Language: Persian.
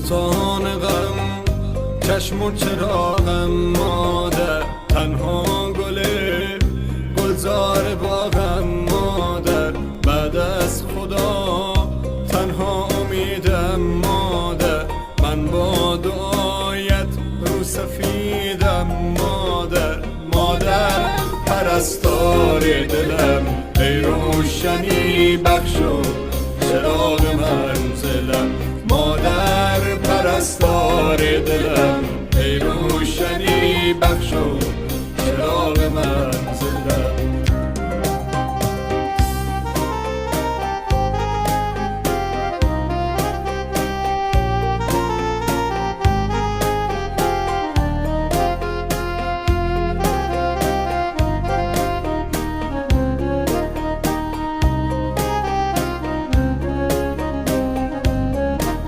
بستان غم، چشم و چراغم مادر، تنها گلزار باغم مادر، بعد از خدا تنها امیدم مادر، من با دعایت رو سفیدم مادر. مادر پرستار دلم، ای روشنی بخش و